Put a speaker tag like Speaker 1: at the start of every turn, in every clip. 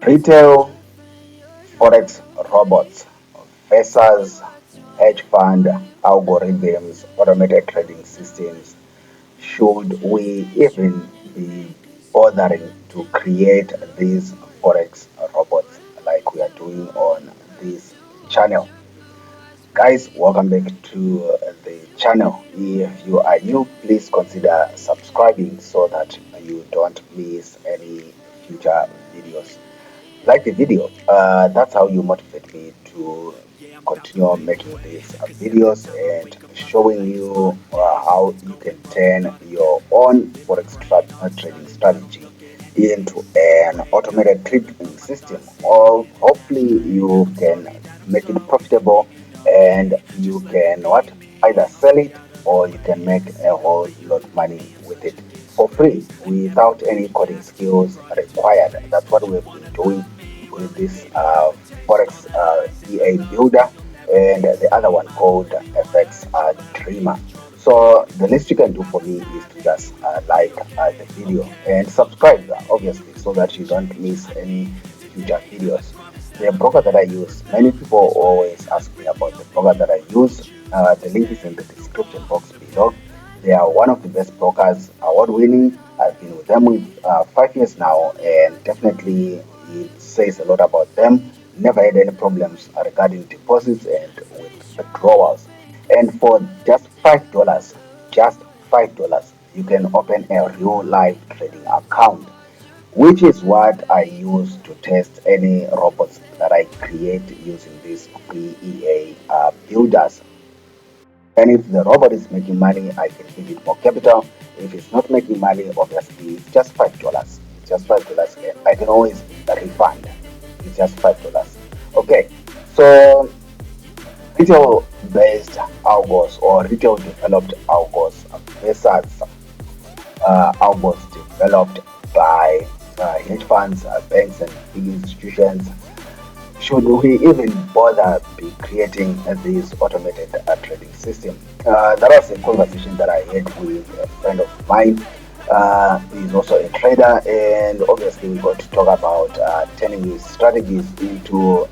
Speaker 1: Retail Forex robots versus hedge fund algorithms, automated trading systems. Should we even be bothering to create these Forex robots like we are doing on this channel? Guys, welcome back to the channel. If you are new, please consider subscribing so that you don't miss any future videos. Like the video, that's how you motivate me to continue making these videos and showing you how you can turn your own forex trading strategy into an automated trading system, or hopefully you can make it profitable and you can either sell it or you can make a whole lot of money with it for free without any coding skills required. That's what we've been doing with this Forex EA builder and the other one called FX Dreamer. So the least you can do for me is to just like the video and subscribe, obviously, so that you don't miss any future videos. The broker that I use, many people always ask me about the broker that I use. The link is in the description box below. They are one of the best brokers, award winning. I've been with them with 5 years now, and definitely it says a lot about them. Never had any problems regarding deposits and with withdrawals. And for just $5, you can open a real live trading account, which is what I use to test any robots that I create using these free EA builders. And if the robot is making money, I can give it more capital. If it's not making money, obviously it's just $5. It's just $5, and I can always refund. It's just $5. Okay, so retail-based algos or retail-developed algos versus algos developed by hedge funds, banks, and big institutions. Should we even bother be creating this automated trading system? That was a conversation that I had with a friend of mine. He's also a trader, and obviously we got to talk about turning his strategies into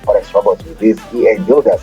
Speaker 1: forex robots with these EA builders.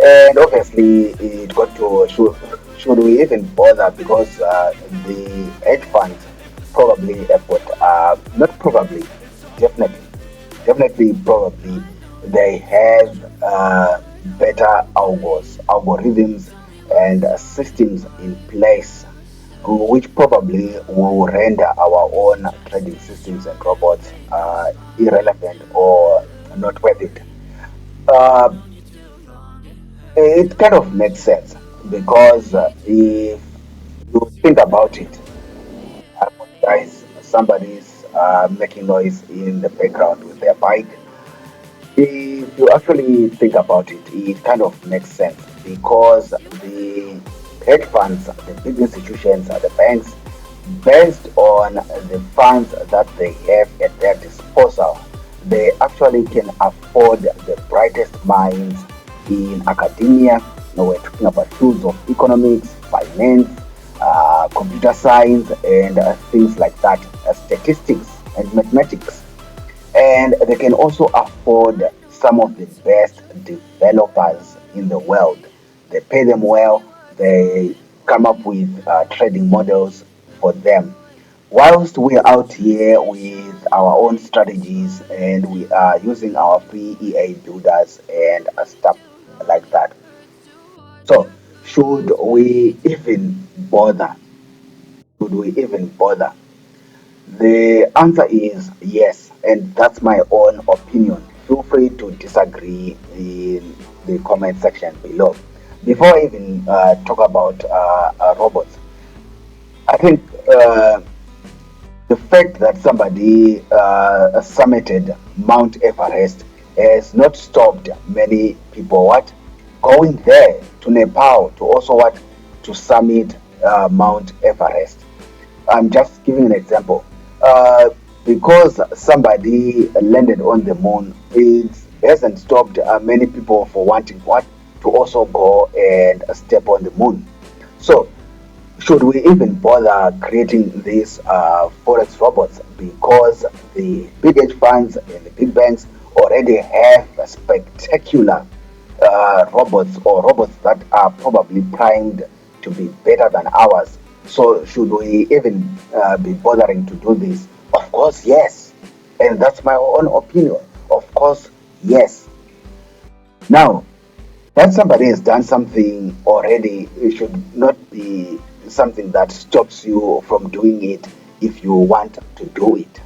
Speaker 1: And obviously it got to should we even bother, because the hedge funds probably have got not probably, definitely probably they have better algorithms and systems in place, which probably will render our own trading systems and robots irrelevant or not worth it. Uh, it kind of makes sense, because if you think about it, I apologize, somebody's making noise in the background with their bike. If you actually think about it, it kind of makes sense, because the hedge funds, the big institutions, the banks, based on the funds that they have at their disposal, they actually can afford the brightest minds in academia. We're talking about fields of economics, finance, computer science, and things like that, statistics and mathematics. And they can also afford some of the best developers in the world. They pay them well, they come up with trading models for them. Whilst we're out here with our own strategies and we are using our free EA builders and stuff like that. So, should we even bother? Should we even bother? The answer is yes, and that's my own opinion. Feel free to disagree in the comment section below. Before I even talk about robots, I think the fact that somebody summited Mount Everest has not stopped many people going there to Nepal to also to summit Mount Everest. I'm just giving an example. Because somebody landed on the moon, it hasn't stopped many people for wanting to also go and step on the moon. So should we even bother creating these forex robots? because the big hedge funds and the big banks already have a spectacular robots, or robots that are probably primed to be better than ours. So should we even be bothering to do this? Of course, yes. And that's my own opinion. Of course, yes. Now, that somebody has done something already, it should not be something that stops you from doing it if you want to do it.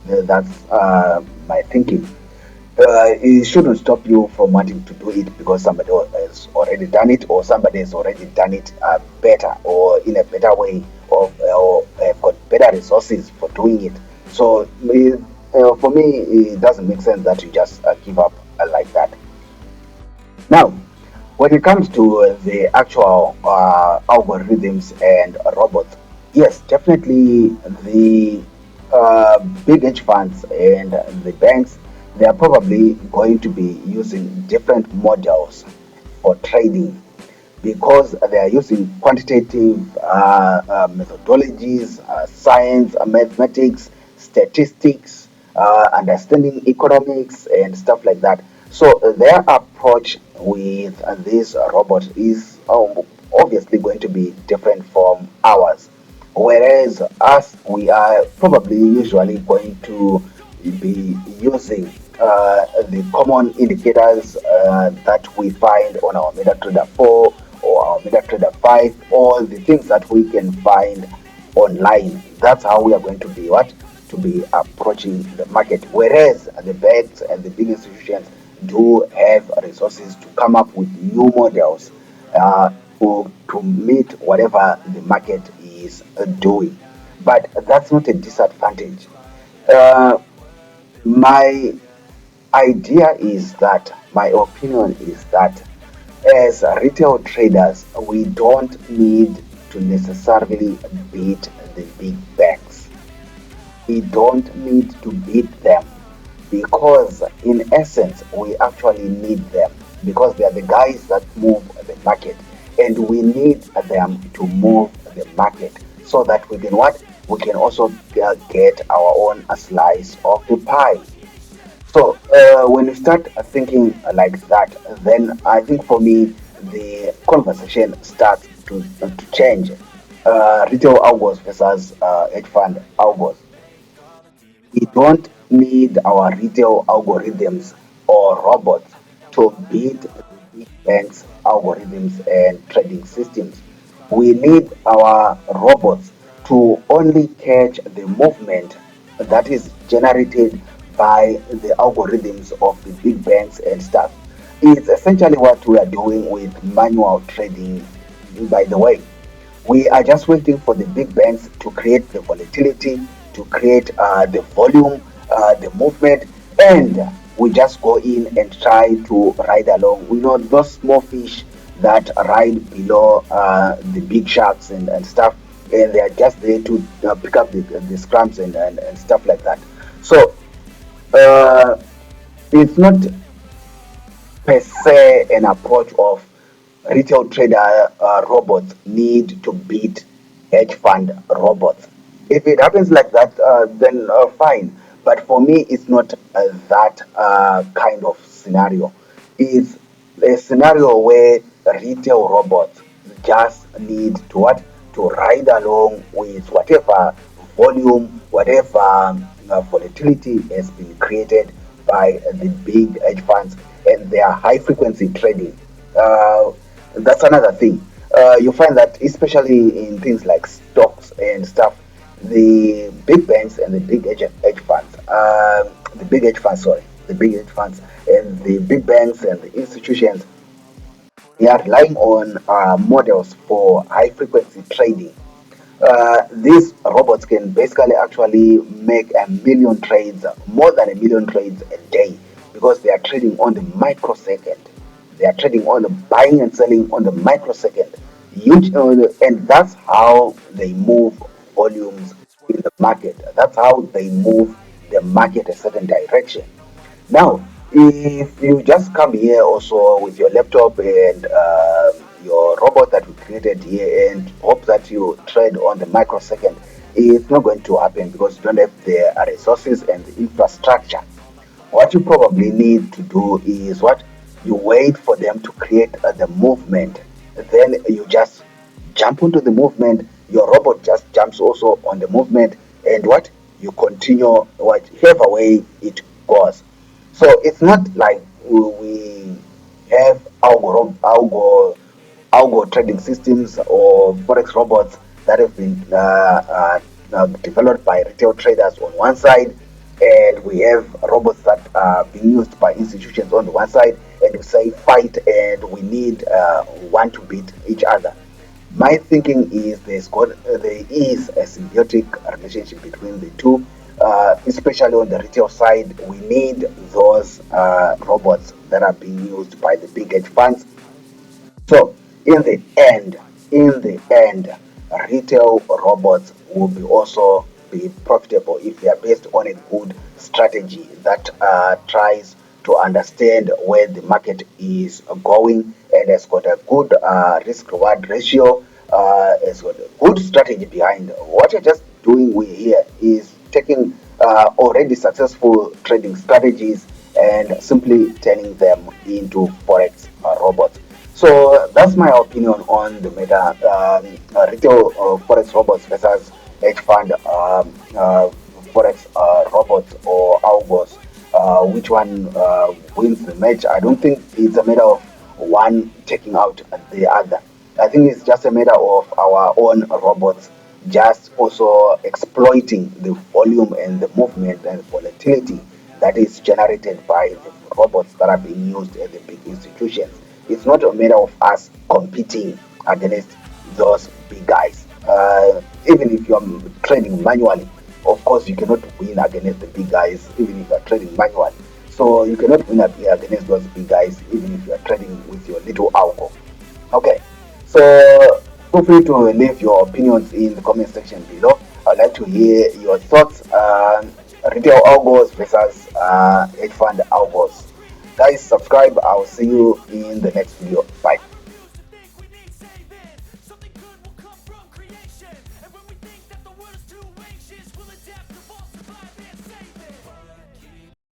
Speaker 1: That's my thinking. It shouldn't stop you from wanting to do it because somebody has already done it, or somebody has already done it better, or in a better way, or have got better resources for doing it. So, for me, it doesn't make sense that you just give up like that. Now, when it comes to the actual algorithms and robots, yes, definitely the big hedge funds and the banks, they are probably going to be using different models for trading because they are using quantitative methodologies, science, mathematics, statistics, understanding economics, and stuff like that. So their approach with this robot is obviously going to be different from ours. Whereas us, we are probably usually going to be using the common indicators that we find on our MetaTrader 4 or our MetaTrader 5, all the things that we can find online. That's how we are going to be what? To be approaching the market. Whereas the banks and the big institutions do have resources to come up with new models to meet whatever the market is doing. But that's not a disadvantage. Uh, my idea is that, my opinion is that, as retail traders, we don't need to necessarily beat the big banks. We don't need to beat them because, in essence, we actually need them because they are the guys that move the market, and we need them to move the market so that we can what? We can also get our own slice of the pie. So when you start thinking like that, then I think for me the conversation starts to change. Retail algos versus hedge fund algos. We don't need our retail algorithms or robots to beat the big banks' algorithms and trading systems. We need our robots to only catch the movement that is generated by the algorithms of the big banks and stuff. It's essentially what we are doing with manual trading, by the way. We are just waiting for the big banks to create the volatility, to create the volume, the movement, and we just go in and try to ride along. We know those small fish that ride below the big sharks and stuff, and they are just there to pick up the scrums and stuff like that. So uh, it's not per se an approach of retail trader robots need to beat hedge fund robots. If it happens like that, then fine. But for me, it's not that kind of scenario. It's a scenario where retail robots just need to what? To ride along with whatever volume, whatever volatility has been created by the big hedge funds and their high frequency trading. That's another thing. You find that, especially in things like stocks and stuff, the big banks and the big hedge funds, the big hedge funds, sorry, the big hedge funds and the big banks and the institutions, they are relying on models for high frequency trading. These robots can basically actually make a million trades, more than a million trades a day, because they are trading on the microsecond. They are trading on the buying and selling on the microsecond. Huge, and that's how they move volumes in the market. That's how they move the market a certain direction. Now, if you just come here also with your laptop and your robot that we created here and hope that you trade on the microsecond, it's not going to happen because you don't have the resources and the infrastructure. What you probably need to do is what you wait for them to create the movement, then you just jump onto the movement. Your robot just jumps also on the movement, and what you continue whichever way it goes. So it's not like we have algo trading systems or forex robots that have been developed by retail traders on one side, and we have robots that are being used by institutions on the one side, and we say fight, and we need one to beat each other. My thinking is there is a symbiotic relationship between the two, especially on the retail side. We need those robots that are being used by the big hedge funds. So in the end, retail robots will be also be profitable if they are based on a good strategy that tries to understand where the market is going and has got a good risk reward ratio, has got a good strategy behind. What you're just doing here is taking already successful trading strategies and simply turning them into forex robots. So that's my opinion on the matter. Retail forex robots versus hedge fund forex robots or algos. Which one wins the match? I don't think it's a matter of one taking out the other. I think it's just a matter of our own robots just also exploiting the volume and the movement and volatility that is generated by the robots that are being used at the big institutions. It's not a matter of us competing against those big guys. Even if you're trading manually, of course, you cannot win against the big guys, even if you're trading manually. So you cannot win against those big guys, even if you're trading with your little algo. Okay, so feel free to leave your opinions in the comment section below. I'd like to hear your thoughts. Retail algos versus hedge fund algos. Guys, subscribe. I'll see you in the next video. Bye.